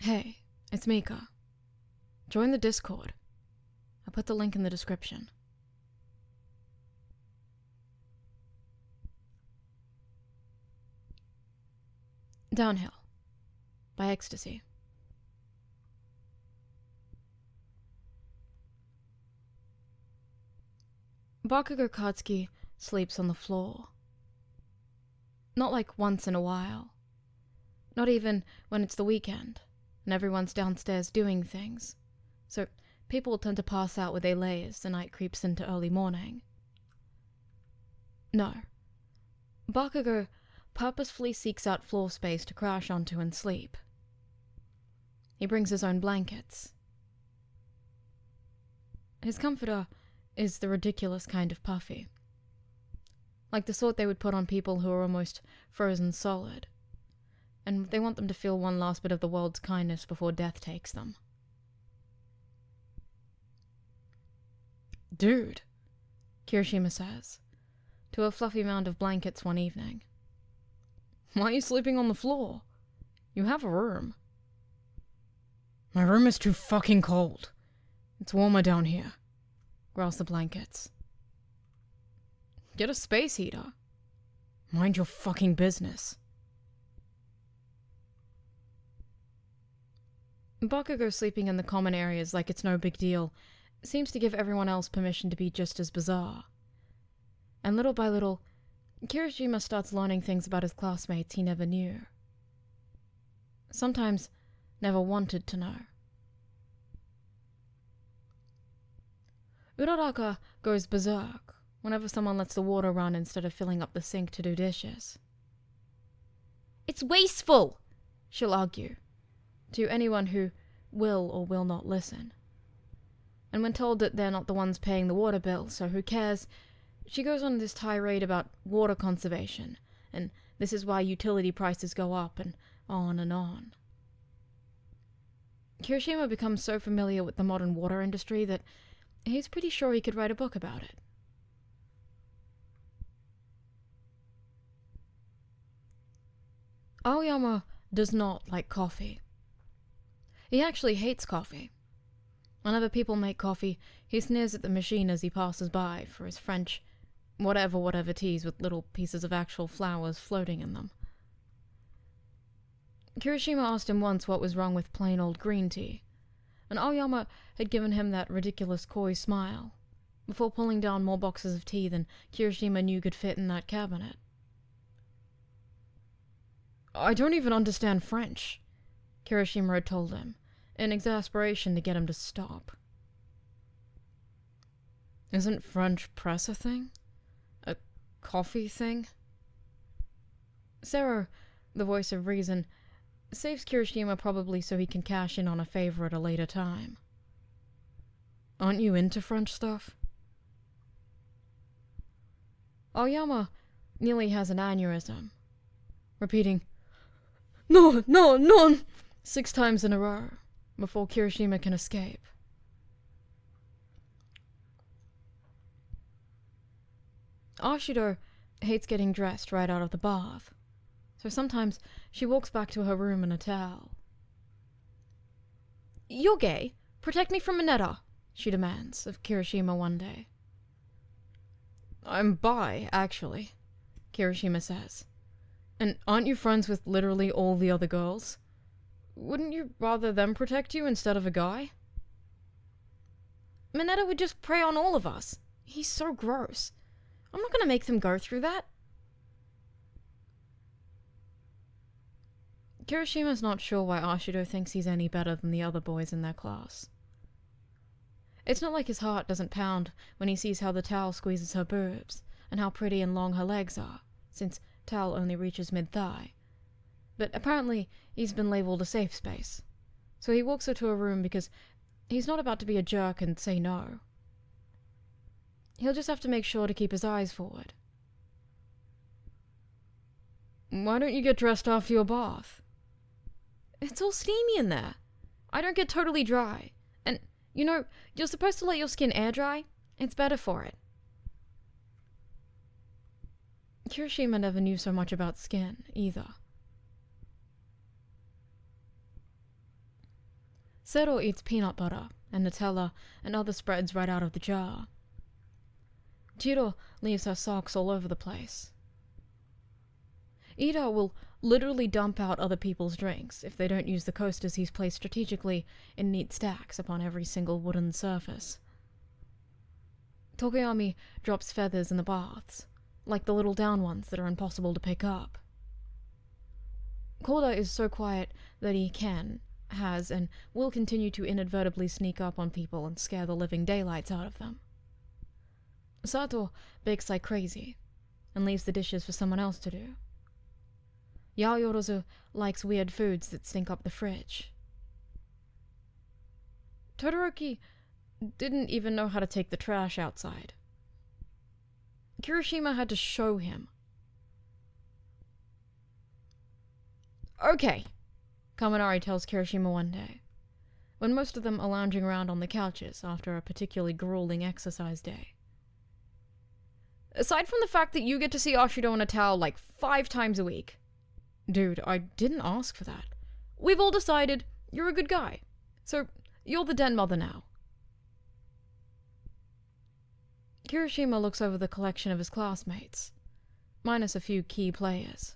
Hey, it's Mika. Join the Discord. I put the link in the description. Downhill by Ecstasy. Bakugou Katsuki sleeps on the floor. Not like once in a while. Not even when it's the weekend and everyone's downstairs doing things. So people tend to pass out where they lay as the night creeps into early morning. No. Bakugou purposefully seeks out floor space to crash onto and sleep. He brings his own blankets. His comforter is the ridiculous kind of puffy. Like the sort they would put on people who are almost frozen solid. And they want them to feel one last bit of the world's kindness before death takes them. Dude, Kirishima says, to a fluffy mound of blankets one evening. Why are you sleeping on the floor? You have a room. My room is too fucking cold. It's warmer down here, growls the blankets. Get a space heater. Mind your fucking business. Bakugou sleeping in the common areas like it's no big deal seems to give everyone else permission to be just as bizarre. And little by little, Kirishima starts learning things about his classmates he never knew. Sometimes never wanted to know. Uraraka goes berserk whenever someone lets the water run instead of filling up the sink to do dishes. It's wasteful, she'll argue, to anyone who will or will not listen. And when told that they're not the ones paying the water bill, so who cares, she goes on this tirade about water conservation, and this is why utility prices go up, and on and on. Kirishima becomes so familiar with the modern water industry that he's pretty sure he could write a book about it. Aoyama does not like coffee. He actually hates coffee. Whenever people make coffee, he sneers at the machine as he passes by for his French whatever teas with little pieces of actual flowers floating in them. Kirishima asked him once what was wrong with plain old green tea, and Aoyama had given him that ridiculous coy smile, before pulling down more boxes of tea than Kirishima knew could fit in that cabinet. I don't even understand French, Kirishima had told him, in exasperation to get him to stop. Isn't French press a thing? A coffee thing? Sero, the voice of reason, saves Kirishima probably so he can cash in on a favor at a later time. Aren't you into French stuff? Aoyama nearly has an aneurysm, repeating, No, 6 times in a row, before Kirishima can escape. Ashido hates getting dressed right out of the bath, so sometimes she walks back to her room in a towel. You're gay. Protect me from Mineta, she demands of Kirishima one day. I'm bi, actually, Kirishima says. And aren't you friends with literally all the other girls? Wouldn't you rather them protect you instead of a guy? Mineta would just prey on all of us. He's so gross. I'm not gonna make them go through that. Kirishima's not sure why Ashido thinks he's any better than the other boys in their class. It's not like his heart doesn't pound when he sees how the towel squeezes her boobs, and how pretty and long her legs are, since towel only reaches mid-thigh. But apparently he's been labelled a safe space, so he walks her to her room because he's not about to be a jerk and say no. He'll just have to make sure to keep his eyes forward. Why don't you get dressed after your bath? It's all steamy in there. I don't get totally dry. And, you're supposed to let your skin air dry. It's better for it. Kirishima never knew so much about skin, either. Zero eats peanut butter and Nutella and other spreads right out of the jar. Jiro leaves her socks all over the place. Ida will literally dump out other people's drinks if they don't use the coasters he's placed strategically in neat stacks upon every single wooden surface. Tokoyami drops feathers in the baths, like the little down ones that are impossible to pick up. Koda is so quiet that he has, and will continue to inadvertently sneak up on people and scare the living daylights out of them. Sato bakes like crazy, and leaves the dishes for someone else to do. Yaoyorozu likes weird foods that stink up the fridge. Todoroki didn't even know how to take the trash outside. Kirishima had to show him. Okay, Kaminari tells Kirishima one day, when most of them are lounging around on the couches after a particularly grueling exercise day. Aside from the fact that you get to see Ashido in a towel like 5 times a week. Dude, I didn't ask for that. We've all decided you're a good guy, so you're the den mother now. Kirishima looks over the collection of his classmates, minus a few key players.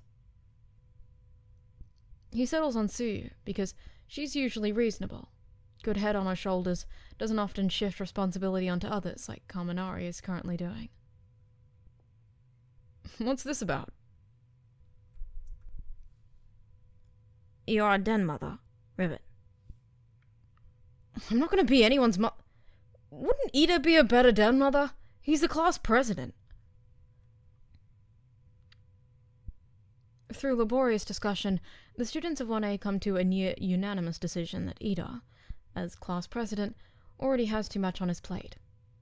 He settles on Tsuyu because she's usually reasonable, good head on her shoulders, doesn't often shift responsibility onto others like Kaminari is currently doing. What's this about? You're a den mother, Ribbit. I'm not going to be anyone's Wouldn't Ida be a better den mother? He's the class president. Through laborious discussion, the students of 1A come to a near unanimous decision that Ida, as class president, already has too much on his plate,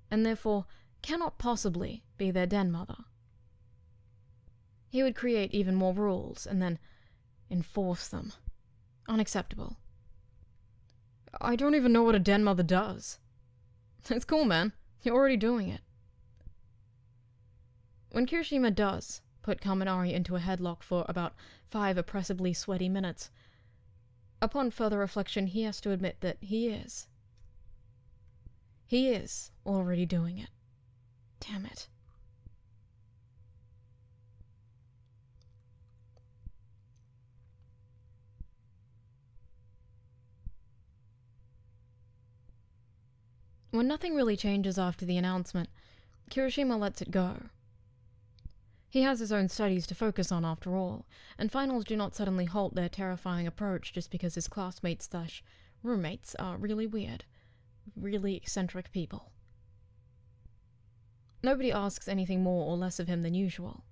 and therefore cannot possibly be their den mother. He would create even more rules and then enforce them. Unacceptable. I don't even know what a den mother does. It's cool, man. You're already doing it. When Kirishima does put Kaminari into a headlock for about 5 oppressively sweaty minutes, upon further reflection he has to admit that he is. He is already doing it. Damn it. When nothing really changes after the announcement, Kirishima lets it go. He has his own studies to focus on after all, and finals do not suddenly halt their terrifying approach just because his classmates/roommates are really weird, really eccentric people. Nobody asks anything more or less of him than usual.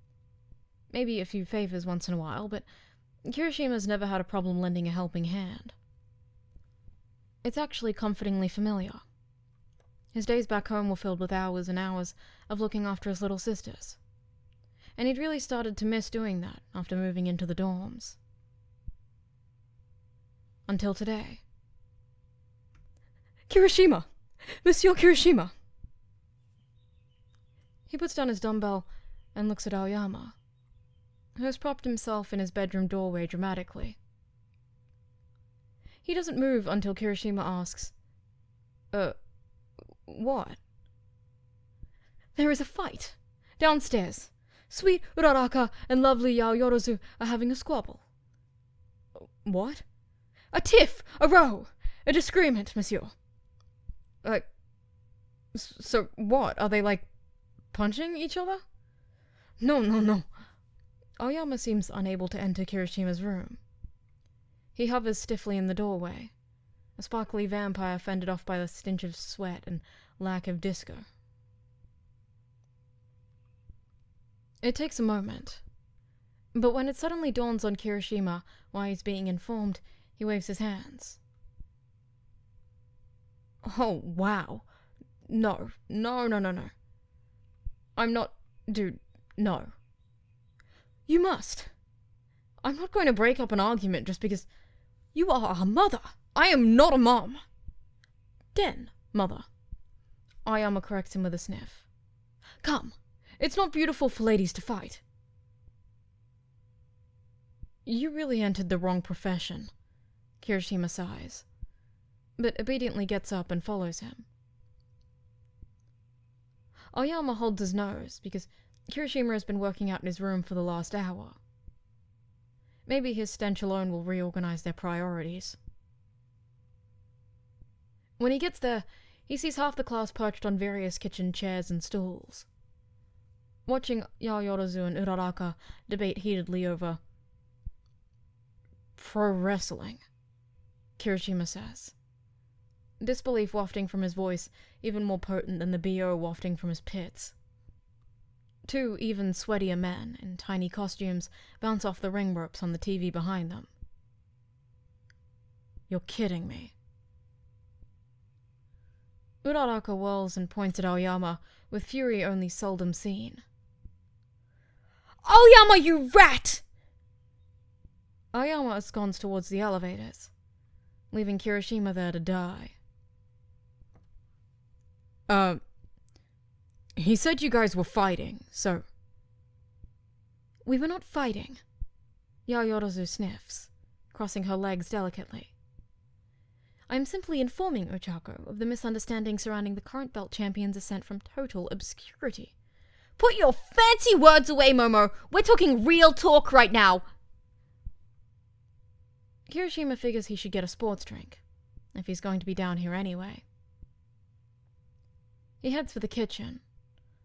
Maybe a few favors once in a while, but Kirishima's never had a problem lending a helping hand. It's actually comfortingly familiar. His days back home were filled with hours and hours of looking after his little sisters. And he'd really started to miss doing that after moving into the dorms. Until today. Kirishima! Monsieur Kirishima! He puts down his dumbbell and looks at Aoyama, who has propped himself in his bedroom doorway dramatically. He doesn't move until Kirishima asks, what? There is a fight. Downstairs. Sweet Uraraka and lovely Yaoyorozu are having a squabble. What? A tiff! A row! A disagreement, monsieur. So what? Are they, punching each other? No. Aoyama seems unable to enter Kirishima's room. He hovers stiffly in the doorway, a sparkly vampire fended off by the stench of sweat and lack of disco. It takes a moment, but when it suddenly dawns on Kirishima why he's being informed, he waves his hands. Oh, wow. No. I'm not... Dude, no. You must. I'm not going to break up an argument just because... You are a mother. I am not a mom. Den, mother. Aoyama corrects him with a sniff. Come. It's not beautiful for ladies to fight. You really entered the wrong profession, Kirishima sighs. but obediently gets up and follows him. Aoyama holds his nose, because Kirishima has been working out in his room for the last hour. Maybe his stench alone will reorganize their priorities. When he gets there, he sees half the class perched on various kitchen chairs and stools, watching Yaoyorozu and Uraraka debate heatedly over pro wrestling, Kirishima says, disbelief wafting from his voice even more potent than the BO wafting from his pits. Two even sweatier men in tiny costumes bounce off the ring ropes on the TV behind them. You're kidding me. Uraraka whirls and points at Aoyama with fury only seldom seen. Aoyama, you rat! Aoyama ensconces towards the elevators, leaving Kirishima there to die. He said you guys were fighting, so... We were not fighting. Yaoyorozu sniffs, crossing her legs delicately. I am simply informing Ochako of the misunderstanding surrounding the current belt champion's ascent from total obscurity. Put your fancy words away, Momo! We're talking real talk right now! Kirishima figures he should get a sports drink, if he's going to be down here anyway. He heads for the kitchen,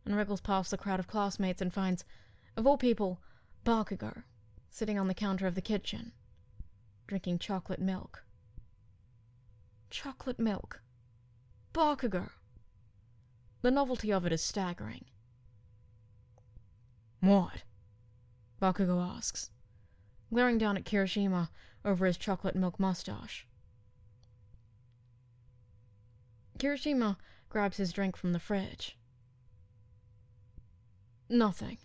and wriggles past the crowd of classmates and finds, of all people, Bakugou, sitting on the counter of the kitchen, drinking chocolate milk. Chocolate milk. Bakugou. The novelty of it is staggering. What? Bakugou asks, glaring down at Kirishima over his chocolate milk mustache. Kirishima grabs his drink from the fridge. Nothing.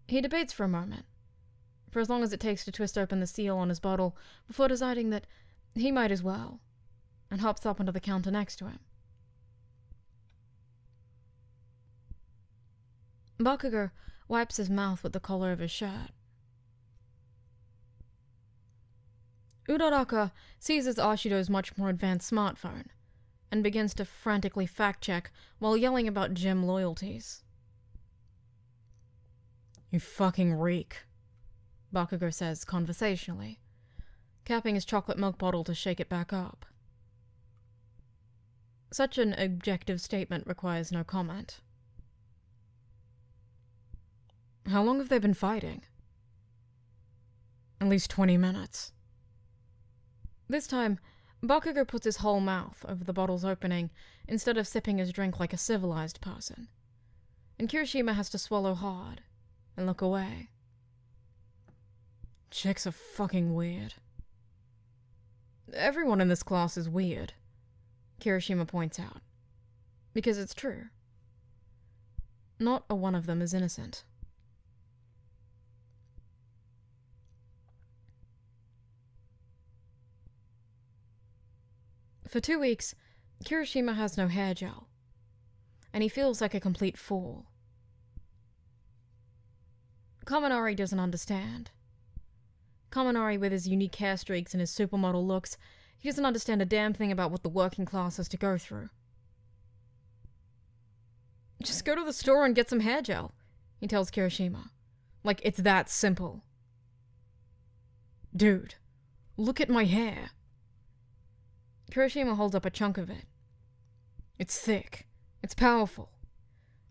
He debates for a moment, for as long as it takes to twist open the seal on his bottle before deciding that he might as well, and hops up onto the counter next to him. Bakugou wipes his mouth with the collar of his shirt. Uraraka seizes Ashido's much more advanced smartphone and begins to frantically fact-check while yelling about gym loyalties. You fucking reek, Bakugou says conversationally, capping his chocolate milk bottle to shake it back up. Such an objective statement requires no comment. How long have they been fighting? At least 20 minutes. This time, Bakugou puts his whole mouth over the bottle's opening instead of sipping his drink like a civilized person, and Kirishima has to swallow hard and look away. Chicks are fucking weird. Everyone in this class is weird, Kirishima points out, because it's true. Not a one of them is innocent. For 2 weeks, Kirishima has no hair gel, and he feels like a complete fool. Kaminari doesn't understand. Kaminari, with his unique hair streaks and his supermodel looks, he doesn't understand a damn thing about what the working class has to go through. Just go to the store and get some hair gel, he tells Kirishima. Like it's that simple. Dude, look at my hair. Kirishima holds up a chunk of it. It's thick. It's powerful.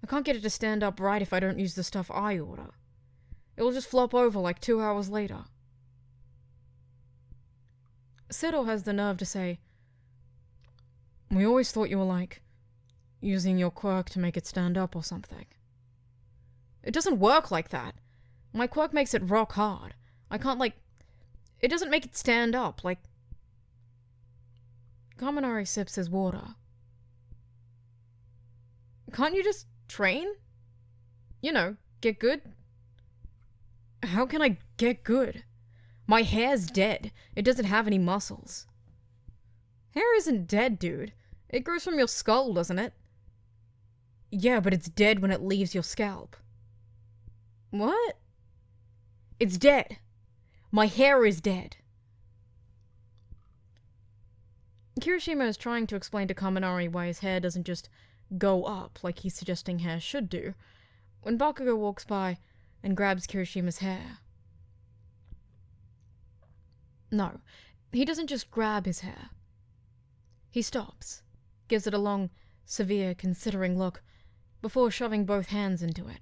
I can't get it to stand up right if I don't use the stuff I order. It will just flop over like 2 hours later. Seto has the nerve to say, we always thought you were like, using your quirk to make it stand up or something. It doesn't work like that. My quirk makes it rock hard. I can't it doesn't make it stand up, Kaminari sips his water. Can't you just train? You know, get good? How can I get good? My hair's dead. It doesn't have any muscles. Hair isn't dead, dude. It grows from your skull, doesn't it? Yeah, but it's dead when it leaves your scalp. What? It's dead. My hair is dead. Kirishima is trying to explain to Kaminari why his hair doesn't just go up like he's suggesting hair should do, when Bakugou walks by and grabs Kirishima's hair. No, he doesn't just grab his hair. He stops, gives it a long, severe, considering look, before shoving both hands into it.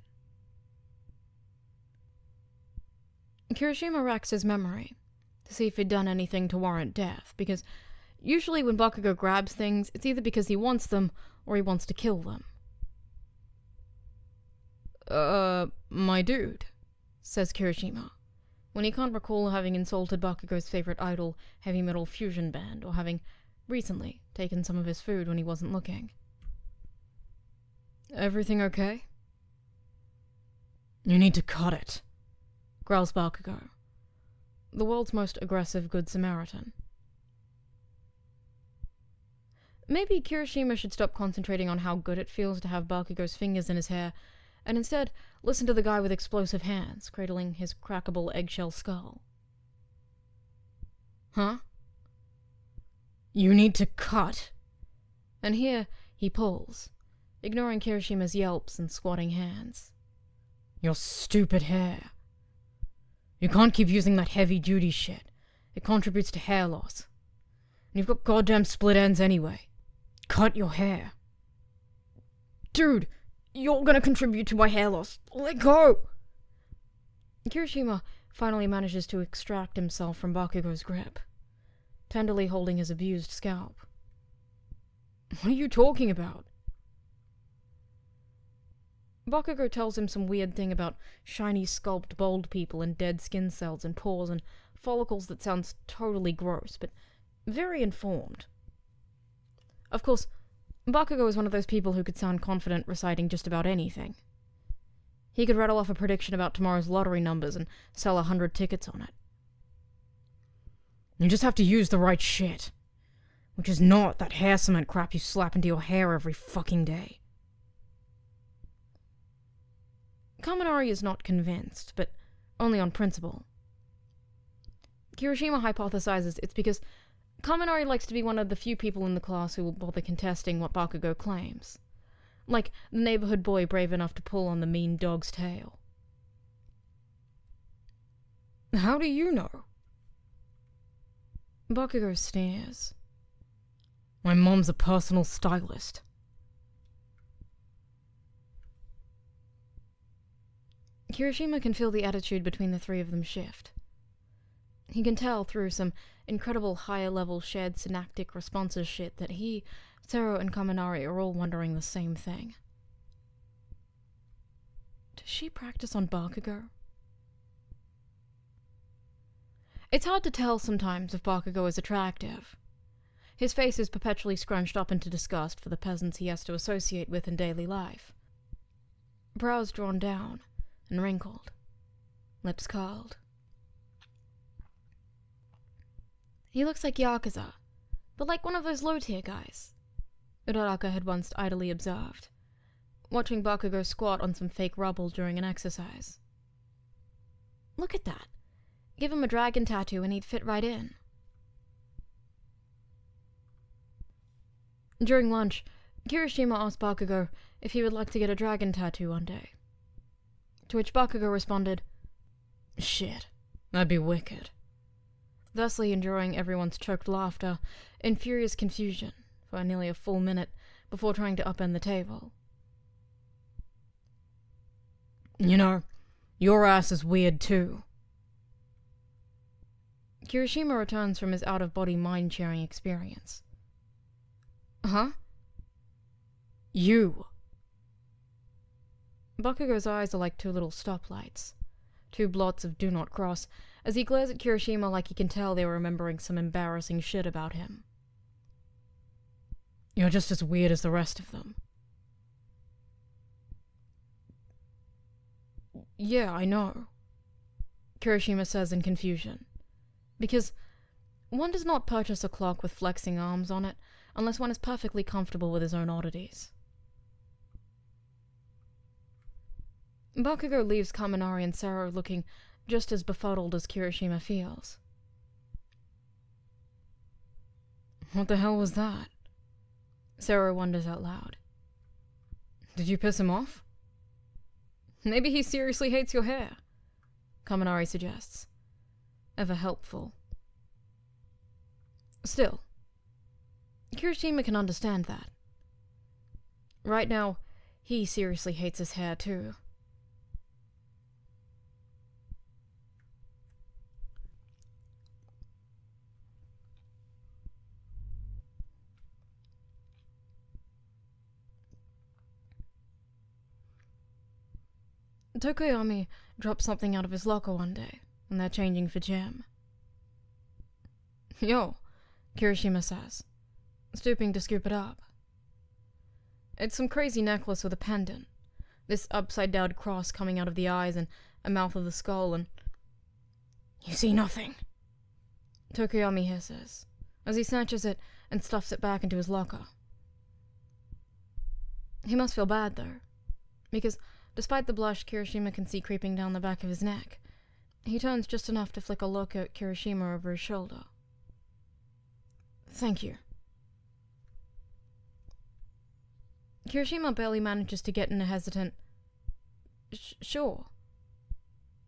Kirishima racks his memory to see if he'd done anything to warrant death, because usually when Bakugou grabs things, it's either because he wants them or he wants to kill them. My dude, says Kirishima, when he can't recall having insulted Bakugou's favorite idol, heavy metal fusion band, or having recently taken some of his food when he wasn't looking. Everything okay? You need to cut it, growls Bakugou, the world's most aggressive Good Samaritan. Maybe Kirishima should stop concentrating on how good it feels to have Bakugou's fingers in his hair, and instead listen to the guy with explosive hands, cradling his crackable eggshell skull. Huh? You need to cut. And here he pulls, ignoring Kirishima's yelps and squatting hands. Your stupid hair. You can't keep using that heavy-duty shit. It contributes to hair loss. And you've got goddamn split ends anyway. Cut your hair. Dude, you're gonna contribute to my hair loss. Let go! Kirishima finally manages to extract himself from Bakugou's grip, tenderly holding his abused scalp. What are you talking about? Bakugou tells him some weird thing about shiny sculpted bald people and dead skin cells and pores and follicles that sounds totally gross, but very informed. Of course, Bakugou is one of those people who could sound confident reciting just about anything. He could rattle off a prediction about tomorrow's lottery numbers and sell 100 tickets on it. You just have to use the right shit, which is not that hair cement crap you slap into your hair every fucking day. Kaminari is not convinced, but only on principle. Kirishima hypothesizes it's because Kaminari likes to be one of the few people in the class who will bother contesting what Bakugou claims. Like the neighborhood boy brave enough to pull on the mean dog's tail. How do you know? Bakugou sneers. My mom's a personal stylist. Kirishima can feel the attitude between the three of them shift. He can tell through some incredible higher-level shared synaptic responses shit that he, Zero, and Kaminari are all wondering the same thing. Does she practice on Bakugou? It's hard to tell sometimes if Bakugou is attractive. His face is perpetually scrunched up into disgust for the peasants he has to associate with in daily life. Brows drawn down and wrinkled, lips curled. He looks like Yakuza, but like one of those low-tier guys, Uraraka had once idly observed, watching Bakugou squat on some fake rubble during an exercise. Look at that. Give him a dragon tattoo and he'd fit right in. During lunch, Kirishima asked Bakugou if he would like to get a dragon tattoo one day. To which Bakugou responded, "Shit, that'd be wicked," thusly enduring everyone's choked laughter in furious confusion for nearly a full minute before trying to upend the table. You know, your ass is weird too. Kirishima returns from his out-of-body mind-sharing experience. Huh? You. Bakugou's eyes are like two little stoplights, two blots of do not cross, as he glares at Kirishima like he can tell they were remembering some embarrassing shit about him. You're just as weird as the rest of them. Yeah, I know, Kirishima says in confusion, because one does not purchase a clock with flexing arms on it unless one is perfectly comfortable with his own oddities. Bakugou leaves Kaminari and Sero looking just as befuddled as Kirishima feels. What the hell was that? Sarah wonders out loud. Did you piss him off? Maybe he seriously hates your hair, Kaminari suggests. Ever helpful. Still, Kirishima can understand that. Right now, he seriously hates his hair too. Tokoyami dropped something out of his locker one day, when they're changing for gym. Yo, Kirishima says, stooping to scoop it up. It's some crazy necklace with a pendant, this upside-down cross coming out of the eyes and a mouth of the skull, and... You see nothing, Tokoyami hisses, as he snatches it and stuffs it back into his locker. He must feel bad, though, because despite the blush Kirishima can see creeping down the back of his neck, he turns just enough to flick a look at Kirishima over his shoulder. Thank you. Kirishima barely manages to get in a hesitant, sure,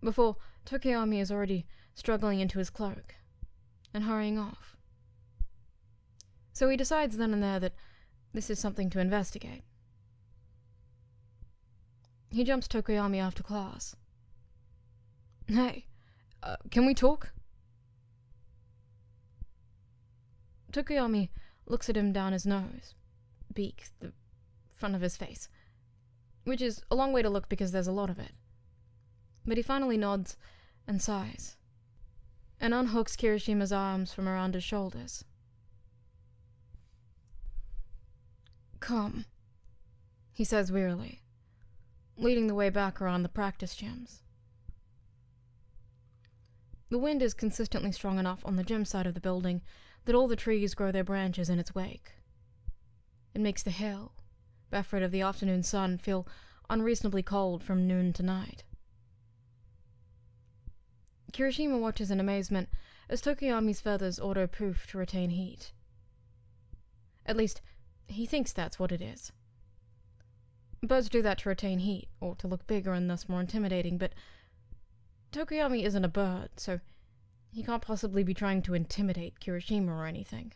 before Tokoyami is already struggling into his cloak and hurrying off. So he decides then and there that this is something to investigate. He jumps Tokoyami after class. Hey, can we talk? Tokoyami looks at him down his nose, beak, the front of his face, which is a long way to look because there's a lot of it. But he finally nods and sighs, and unhooks Kirishima's arms from around his shoulders. Come, he says wearily, leading the way back around the practice gyms. The wind is consistently strong enough on the gym side of the building that all the trees grow their branches in its wake. It makes the hill, baffled of the afternoon sun, feel unreasonably cold from noon to night. Kirishima watches in amazement as Tokoyami's feathers auto-poof to retain heat. At least, he thinks that's what it is. Birds do that to retain heat, or to look bigger and thus more intimidating, but Tokoyami isn't a bird, so he can't possibly be trying to intimidate Kirishima or anything.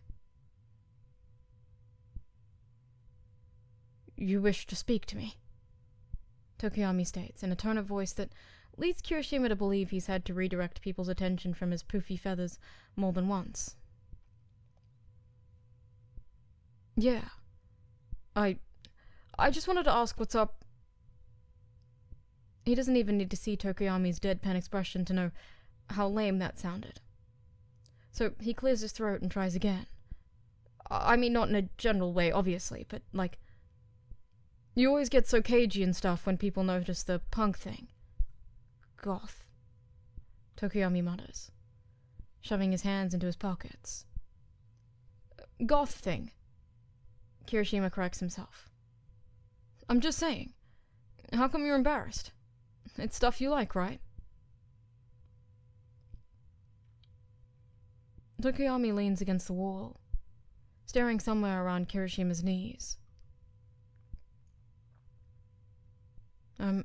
You wish to speak to me, Tokoyami states, in a tone of voice that leads Kirishima to believe he's had to redirect people's attention from his poofy feathers more than once. Yeah. I just wanted to ask what's up. He doesn't even need to see Tokoyami's deadpan expression to know how lame that sounded. So he clears his throat and tries again. I mean, not in a general way, obviously, but, like, you always get so cagey and stuff when people notice the punk thing. Goth, Tokoyami mutters, shoving his hands into his pockets. Goth thing, Kirishima corrects himself. I'm just saying. How come you're embarrassed? It's stuff you like, right? Tokoyami leans against the wall, staring somewhere around Kirishima's knees. I'm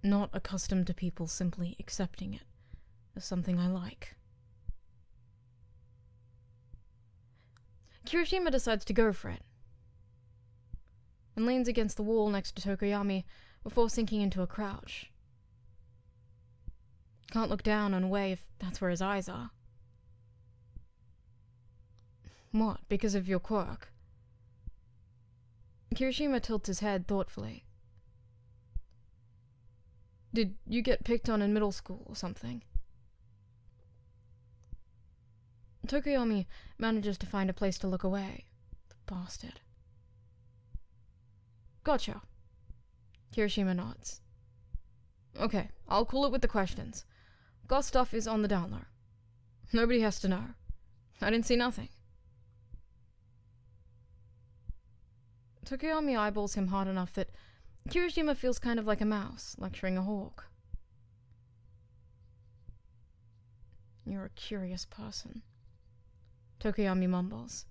not accustomed to people simply accepting it as something I like. Kirishima decides to go for it, and leans against the wall next to Tokoyami before sinking into a crouch. Can't look down and away if that's where his eyes are. What, because of your quirk? Kirishima tilts his head thoughtfully. Did you get picked on in middle school or something? Tokoyami manages to find a place to look away. The bastard. Gotcha. Kirishima nods. Okay, I'll cool it with the questions. Goth stuff is on the down low. Nobody has to know. I didn't see nothing. Tokoyami eyeballs him hard enough that Kirishima feels kind of like a mouse, lecturing a hawk. You're a curious person, Tokoyami mumbles,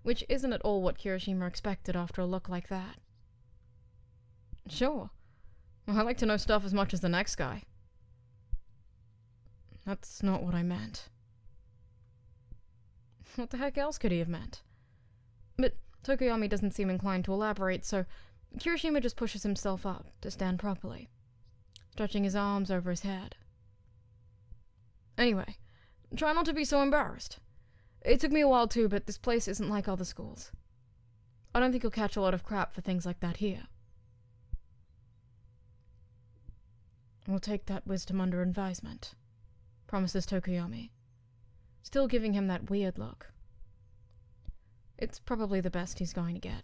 which isn't at all what Kirishima expected after a look like that. Sure. I like to know stuff as much as the next guy. That's not what I meant. What the heck else could he have meant? But Tokoyami doesn't seem inclined to elaborate, so Kirishima just pushes himself up to stand properly, stretching his arms over his head. Anyway, try not to be so embarrassed. It took me a while too, but this place isn't like other schools. I don't think you'll catch a lot of crap for things like that here. We'll take that wisdom under advisement, promises Tokoyami, still giving him that weird look. It's probably the best he's going to get.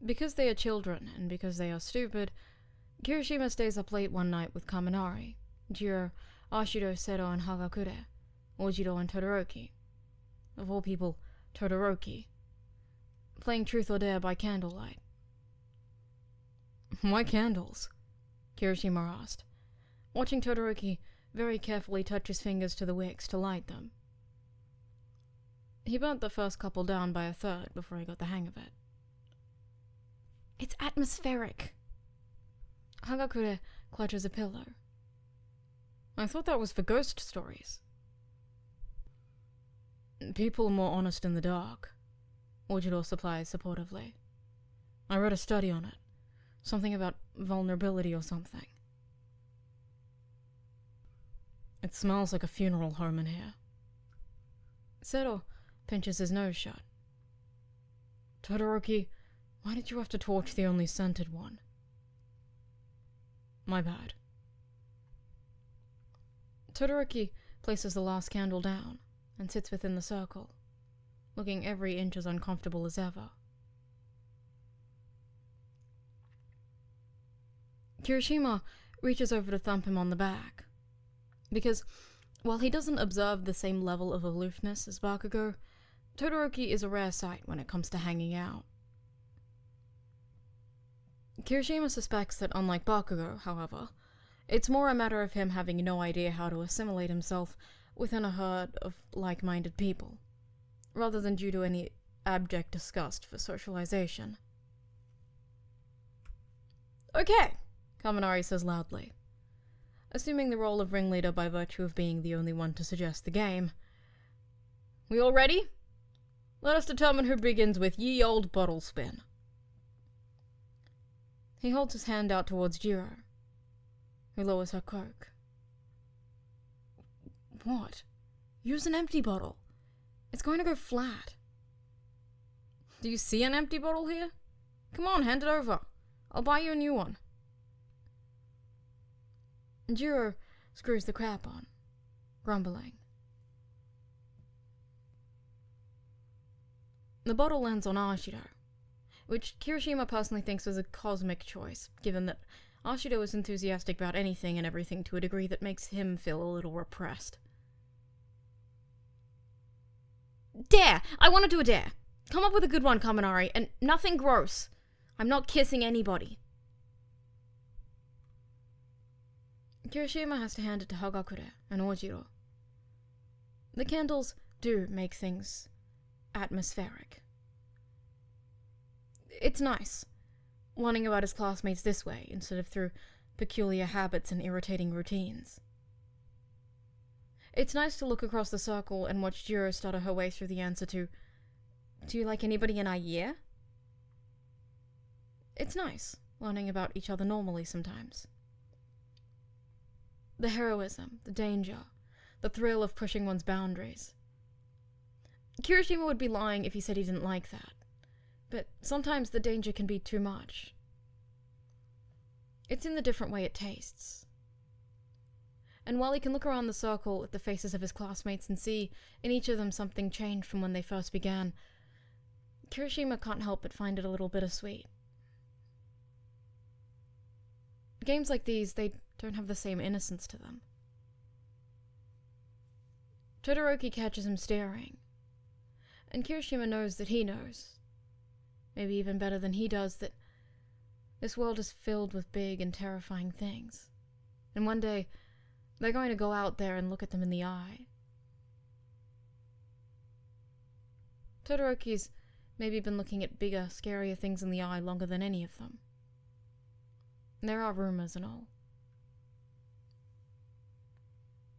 Because they are children, and because they are stupid, Kirishima stays up late one night with Kaminari, Jiro, Ashido, Seto, and Hagakure, Ojiro, and Todoroki. Of all people, Todoroki. Playing Truth or Dare by candlelight. Why candles? Kirishima asked, watching Todoroki very carefully touch his fingers to the wicks to light them. He burnt the first couple down by a third before he got the hang of it. It's atmospheric. Hagakure clutches a pillow. I thought that was for ghost stories. People are more honest in the dark, Ojiro supplies supportively. I read a study on it. Something about vulnerability or something. It smells like a funeral home in here. Seto pinches his nose shut. Todoroki, why did you have to torch the only scented one? My bad. Todoroki places the last candle down and sits within the circle, looking every inch as uncomfortable as ever. Kirishima reaches over to thump him on the back, because while he doesn't observe the same level of aloofness as Bakugou, Todoroki is a rare sight when it comes to hanging out. Kirishima suspects that unlike Bakugou, however, it's more a matter of him having no idea how to assimilate himself within a herd of like-minded people, rather than due to any abject disgust for socialization. Okay, Kaminari says loudly, assuming the role of ringleader by virtue of being the only one to suggest the game. We all ready? Let us determine who begins with ye old bottle spin. He holds his hand out towards Jiro, who lowers her cloak. What? Use an empty bottle. It's going to go flat. Do you see an empty bottle here? Come on, hand it over. I'll buy you a new one. Jiro screws the cap on, grumbling. The bottle lands on Ashido, which Kirishima personally thinks was a cosmic choice, given that Ashido is enthusiastic about anything and everything to a degree that makes him feel a little repressed. Dare! I want to do a dare! Come up with a good one, Kaminari, and nothing gross. I'm not kissing anybody. Kirishima has to hand it to Hagakure and Ojiro. The candles do make things atmospheric. It's nice, learning about his classmates this way instead of through peculiar habits and irritating routines. It's nice to look across the circle and watch Jiro stutter her way through the answer to, "Do you like anybody in our year?" It's nice, learning about each other normally sometimes. The heroism, the danger, the thrill of pushing one's boundaries. Kirishima would be lying if he said he didn't like that, but sometimes the danger can be too much. It's in the different way it tastes. And while he can look around the circle at the faces of his classmates and see in each of them something changed from when they first began, Kirishima can't help but find it a little bittersweet. Games like these, they don't have the same innocence to them. Todoroki catches him staring, and Kirishima knows that he knows, maybe even better than he does, that This world is filled with big and terrifying things. And one day, they're going to go out there and look at them in the eye. Todoroki's maybe been looking at bigger, scarier things in the eye longer than any of them. There are rumors and all.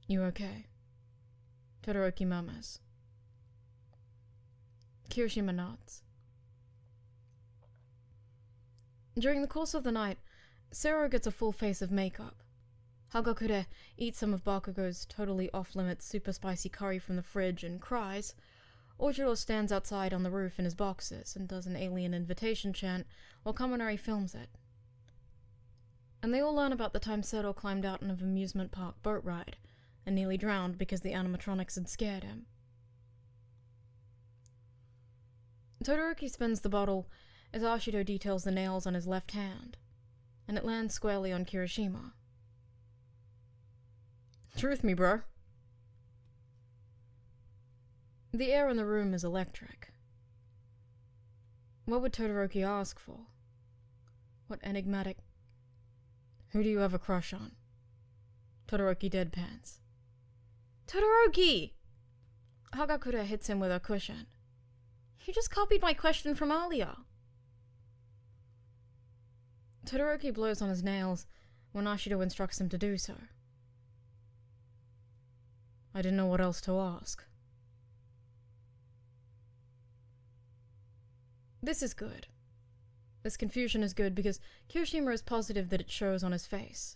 You okay? Todoroki murmurs. Kirishima nods. During the course of the night, Sero gets a full face of makeup. Hagakure eats some of Bakugou's totally off-limits super spicy curry from the fridge and cries. Ojiro stands outside on the roof in his boxers and does an alien invitation chant while Kaminari films it. And they all learn about the time Sero climbed out on an amusement park boat ride and nearly drowned because the animatronics had scared him. Todoroki spins the bottle as Ashido details the nails on his left hand, and it lands squarely on Kirishima. Truth me, bro. The air in the room is electric. What would Todoroki ask for? What enigmatic... Who do you have a crush on? Todoroki deadpans. Todoroki! Hagakure hits him with a cushion. You just copied my question from earlier. Todoroki blows on his nails when Ashido instructs him to do so. I didn't know what else to ask. This is good. This confusion is good because Kirishima is positive that it shows on his face.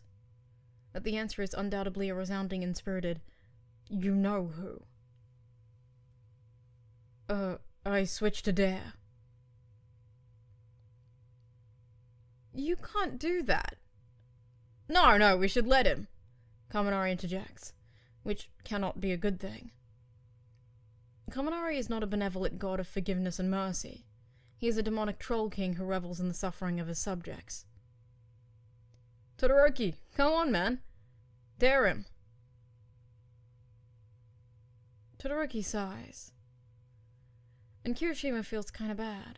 That the answer is undoubtedly a resounding and spirited, you know who. I switched to dare. You can't do that. No, we should let him, Kaminari interjects, which cannot be a good thing. Kaminari is not a benevolent god of forgiveness and mercy. He is a demonic troll king who revels in the suffering of his subjects. Todoroki, come on, man. Dare him. Todoroki sighs. And Kirishima feels kinda bad.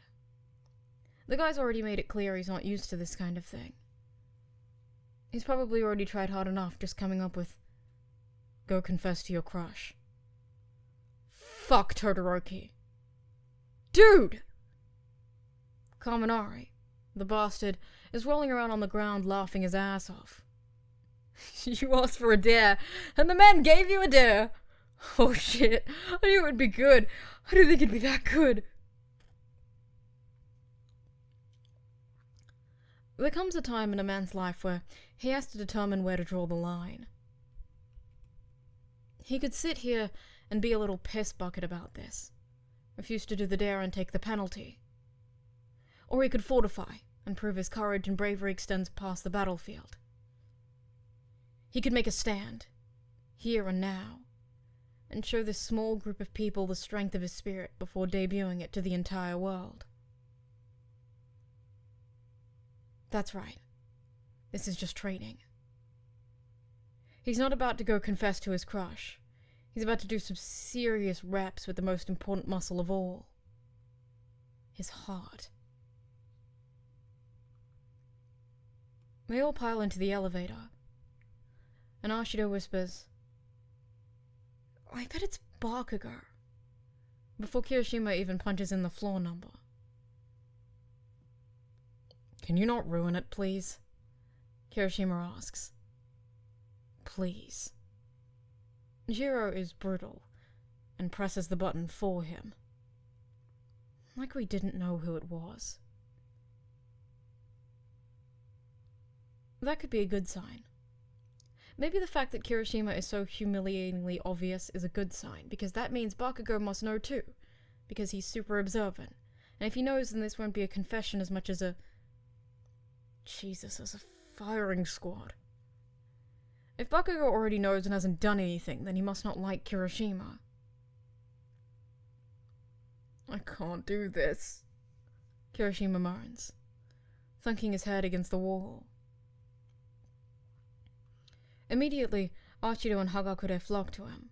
The guy's already made it clear he's not used to this kind of thing. He's probably already tried hard enough just coming up with, go confess to your crush. Fuck Todoroki. Dude! Kaminari, the bastard, is rolling around on the ground laughing his ass off. You asked for a dare, and the man gave you a dare! Oh shit, I knew it would be good. I didn't think it'd be that good. There comes a time in a man's life where he has to determine where to draw the line. He could sit here and be a little piss bucket about this, refuse to do the dare and take the penalty. Or he could fortify and prove his courage and bravery extends past the battlefield. He could make a stand, here and now, and show this small group of people the strength of his spirit before debuting it to the entire world. That's right. This is just training. He's not about to go confess to his crush. He's about to do some serious reps with the most important muscle of all. His heart. They all pile into the elevator. And Ashido whispers, I bet it's Bakugou, before Kirishima even punches in the floor number. Can you not ruin it, please? Kirishima asks. Please. Jiro is brutal, and presses the button for him. Like we didn't know who it was. That could be a good sign. Maybe the fact that Kirishima is so humiliatingly obvious is a good sign, because that means Bakugou must know too, because he's super observant. And if he knows, then this won't be a confession as much as a... Jesus, as a firing squad. If Bakugou already knows and hasn't done anything, then he must not like Kirishima. I can't do this, Kirishima moans, thunking his head against the wall. Immediately, Ashido and Hagakure flock to him,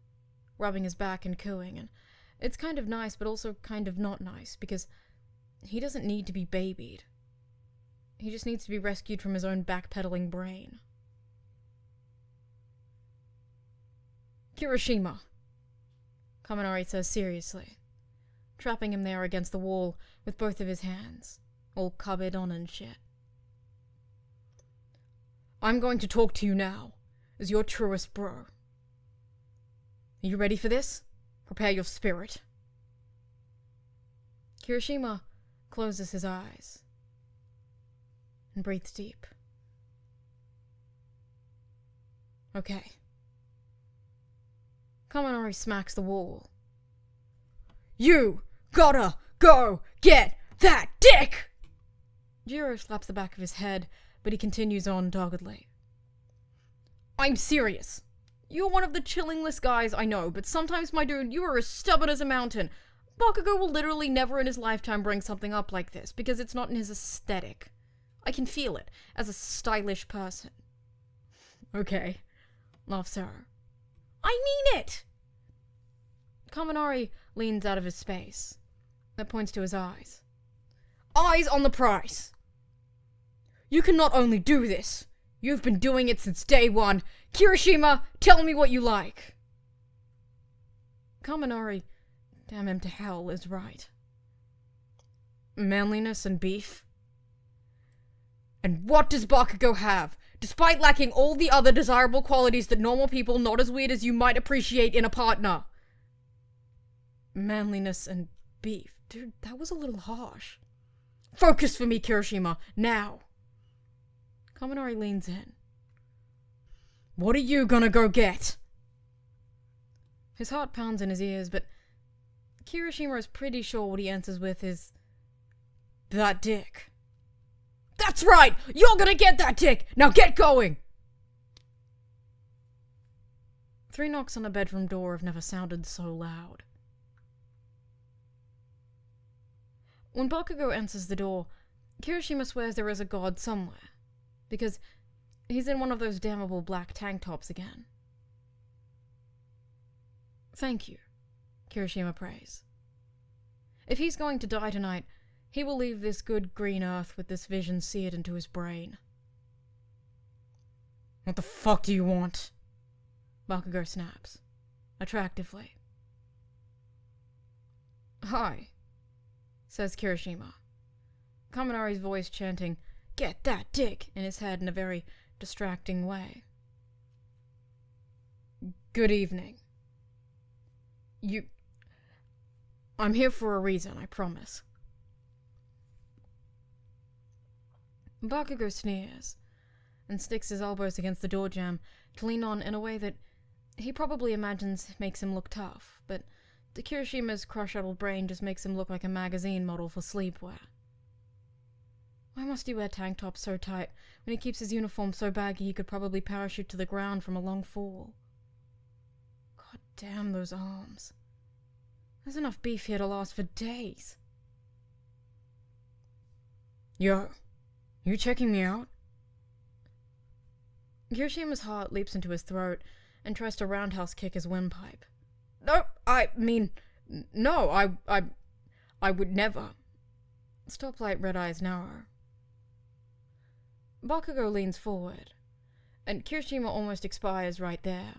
rubbing his back and cooing, and it's kind of nice but also kind of not nice, because he doesn't need to be babied. He just needs to be rescued from his own backpedaling brain. Kirishima, Kaminari says seriously, trapping him there against the wall with both of his hands, all covered on and shit. I'm going to talk to you now, as your truest bro. Are you ready for this? Prepare your spirit. Kirishima closes his eyes and breathes deep. Okay. Kaminari smacks the wall. You gotta go get that dick! Jiro slaps the back of his head, but he continues on doggedly. I'm serious. You're one of the chillingest guys I know, but sometimes, my dude, you are as stubborn as a mountain. Bakugou will literally never in his lifetime bring something up like this, because it's not in his aesthetic. I can feel it, as a stylish person. Okay, laughs Sarah. I mean it! Kaminari leans out of his space. That points to his eyes. Eyes on the prize! You can not only do this, you've been doing it since day one. Kirishima, tell me what you like. Kaminari, damn him to hell, is right. Manliness and beef. And what does Bakugou have, despite lacking all the other desirable qualities that normal people not as weird as you might appreciate in a partner? Manliness and beef. Dude, that was a little harsh. Focus for me, Kirishima, now. Kaminari leans in. What are you gonna go get? His heart pounds in his ears, but Kirishima is pretty sure what he answers with is that dick. That's right! You're gonna get that dick! Now get going! 3 knocks on a bedroom door have never sounded so loud. When Bakugou answers the door, Kirishima swears there is a god somewhere, because he's in one of those damnable black tank tops again. Thank you, Kirishima prays. If he's going to die tonight, he will leave this good green earth with this vision seared into his brain. What the fuck do you want? Bakugou snaps, attractively. Hi, says Kirishima, Kaminari's voice chanting, "Get that dick," in his head in a very distracting way. Good evening. I'm here for a reason, I promise. Bakugou sneers, and sticks his elbows against the door jamb to lean on in a way that he probably imagines makes him look tough, but to Kirishima's crush-addled brain just makes him look like a magazine model for sleepwear. Why must he wear tank tops so tight when he keeps his uniform so baggy he could probably parachute to the ground from a long fall? God damn those arms. There's enough beef here to last for days. Yo, you checking me out? Kirishima's heart leaps into his throat and tries to roundhouse kick his windpipe. No, I would never. Stoplight red eyes narrow. Bakugou leans forward, and Kirishima almost expires right there.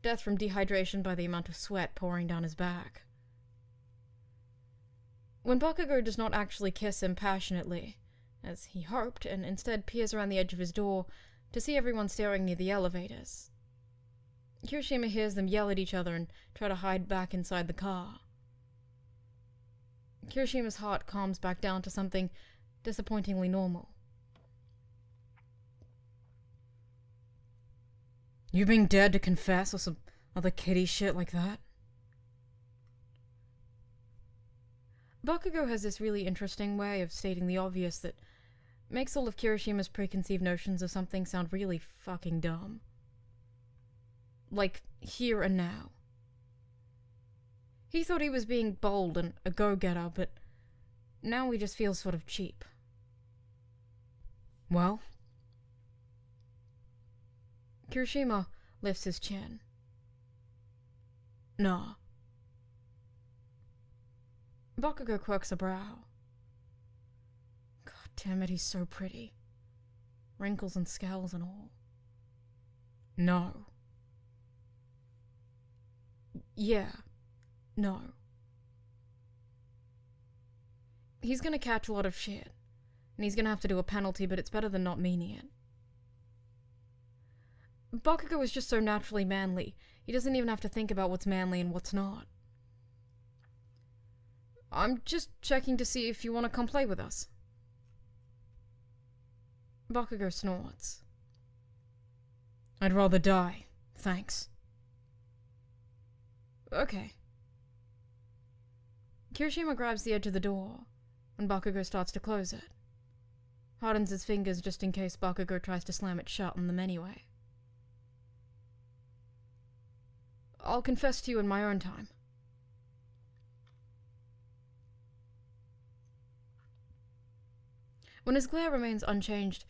Death from dehydration by the amount of sweat pouring down his back. When Bakugou does not actually kiss him passionately, as he hoped, and instead peers around the edge of his door to see everyone staring near the elevators, Kirishima hears them yell at each other and try to hide back inside the car. Kirishima's heart calms back down to something disappointingly normal. You being dared to confess or some other kiddie shit like that? Bakugou has this really interesting way of stating the obvious that makes all of Kirishima's preconceived notions of something sound really fucking dumb. Like, here and now. He thought he was being bold and a go-getter, but now he just feels sort of cheap. Well? Kirishima lifts his chin. Nah. Bakugou quirks a brow. God damn it, he's so pretty. Wrinkles and scales and all. No. Yeah. No. He's gonna catch a lot of shit. And he's gonna have to do a penalty, but it's better than not meaning it. Bakugou is just so naturally manly. He doesn't even have to think about what's manly and what's not. I'm just checking to see if you want to come play with us. Bakugou snorts. I'd rather die, thanks. Okay. Kirishima grabs the edge of the door, and Bakugou starts to close it. Hardens his fingers just in case Bakugou tries to slam it shut on them anyway. I'll confess to you in my own time. When his glare remains unchanged,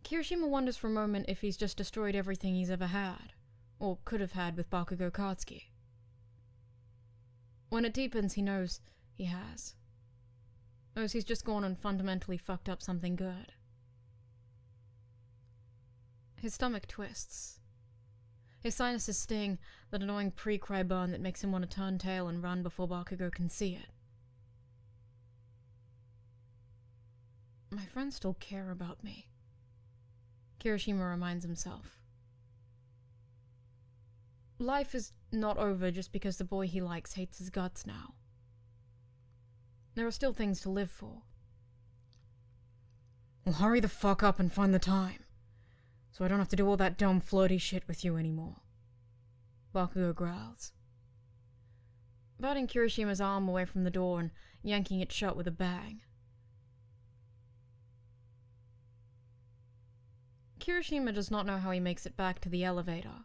Kirishima wonders for a moment if he's just destroyed everything he's ever had, or could have had with Bakugou Katsuki. When it deepens, he knows he has. Knows he's just gone and fundamentally fucked up something good. His stomach twists. His sinuses sting, that annoying pre-cry burn that makes him want to turn tail and run before Bakugou can see it. My friends still care about me, Kirishima reminds himself. Life is not over just because the boy he likes hates his guts now. There are still things to live for. Well, hurry the fuck up and find the time, so I don't have to do all that dumb flirty shit with you anymore, Bakugou growls, batting Kirishima's arm away from the door and yanking it shut with a bang. Kirishima does not know how he makes it back to the elevator.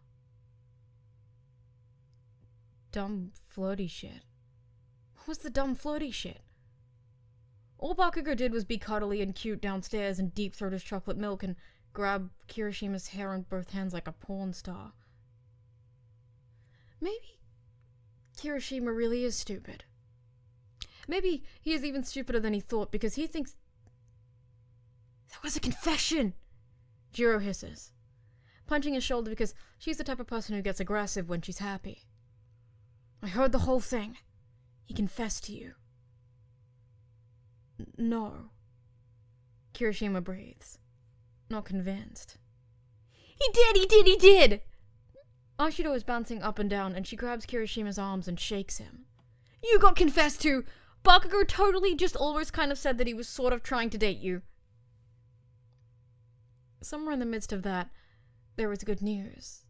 Dumb flirty shit. What was the dumb flirty shit? All Bakugou did was be cuddly and cute downstairs and deep throat his chocolate milk and grab Kirishima's hair in both hands like a porn star. Maybe Kirishima really is stupid. Maybe he is even stupider than he thought because he thinks... That was a confession! Jiro hisses, punching his shoulder because she's the type of person who gets aggressive when she's happy. I heard the whole thing. He confessed to you. No. Kirishima breathes, not convinced. He did! Ashido is bouncing up and down and she grabs Kirishima's arms and shakes him. You got confessed to! Bakugou totally just almost kind of said that he was sort of trying to date you. Somewhere in the midst of that, there was good news.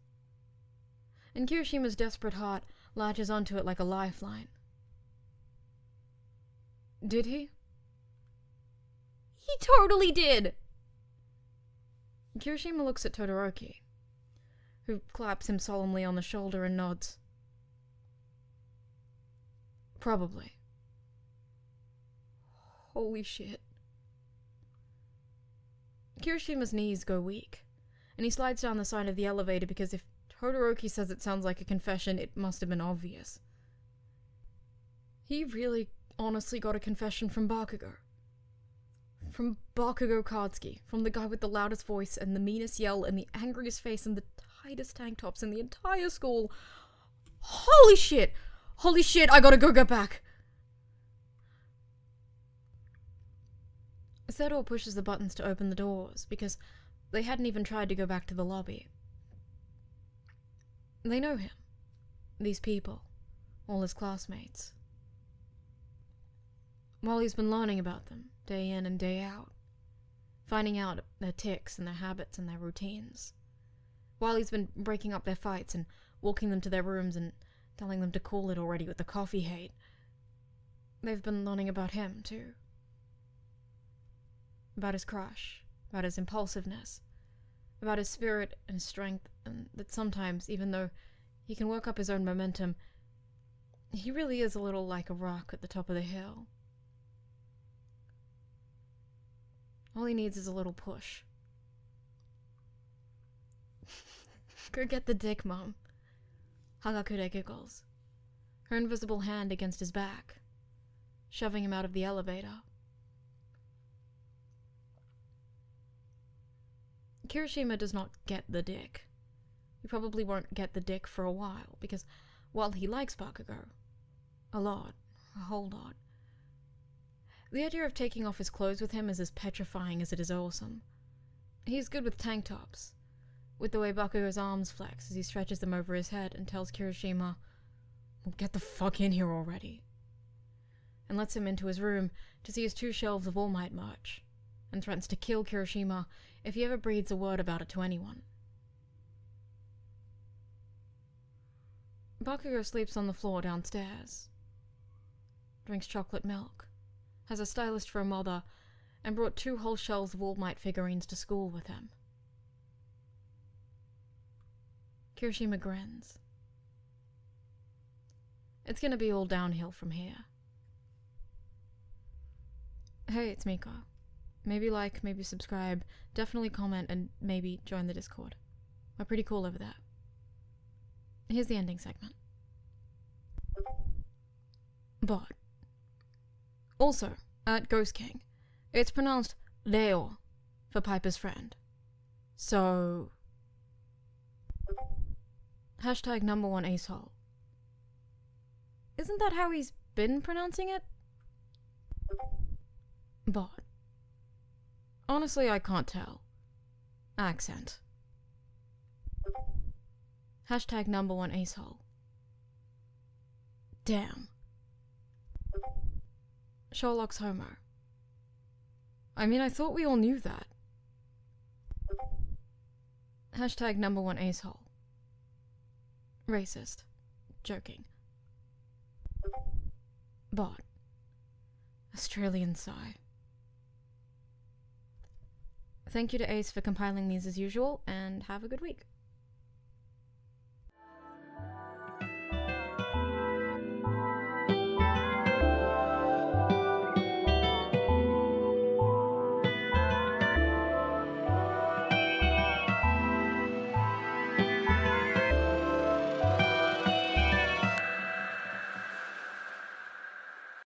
And Kirishima's desperate heart latches onto it like a lifeline. Did he? He totally did! Kirishima looks at Todoroki, who claps him solemnly on the shoulder and nods. Probably. Holy shit. Kirishima's knees go weak, and he slides down the side of the elevator because if Todoroki says it sounds like a confession, it must have been obvious. He really honestly got a confession from Bakugou. From Bakugou Katsuki, from the guy with the loudest voice and the meanest yell and the angriest face and the tightest tank tops in the entire school. Holy shit! Holy shit, I gotta go get back! Seto pushes the buttons to open the doors, because they hadn't even tried to go back to the lobby. They know him. These people. All his classmates. While he's been learning about them, day in and day out. Finding out their tics and their habits and their routines. While he's been breaking up their fights and walking them to their rooms and telling them to call it already with the coffee hate. They've been learning about him, too. About his crush, about his impulsiveness, about his spirit and strength, and that sometimes, even though he can work up his own momentum, he really is a little like a rock at the top of the hill. All he needs is a little push. Go get the dick, Mom. Hagakure giggles, her invisible hand against his back, shoving him out of the elevator. Kirishima does not get the dick. He probably won't get the dick for a while, because while he likes Bakugou, a whole lot, the idea of taking off his clothes with him is as petrifying as it is awesome. He's good with tank tops, with the way Bakugou's arms flex as he stretches them over his head and tells Kirishima, "Well, get the fuck in here already," and lets him into his room to see his 2 shelves of All Might merch, and threatens to kill Kirishima if he ever breathes a word about it to anyone. Bakugou sleeps on the floor downstairs, drinks chocolate milk, has a stylist for a mother, and brought 2 whole shelves of All Might figurines to school with him. Kirishima grins. It's gonna be all downhill from here. Hey, it's Miko. Maybe like, maybe subscribe, definitely comment, and maybe join the Discord. We're pretty cool over there. Here's the ending segment. But also, at Ghost King, it's pronounced Leo for Piper's friend. So hashtag #1 acehole. Isn't that how he's been pronouncing it? But honestly, I can't tell. Accent. Hashtag #1 acehole. Damn. Sherlock's homo. I mean, I thought we all knew that. Hashtag #1 acehole. Racist. Joking. But Australian sigh. Thank you to Ace for compiling these as usual, and have a good week.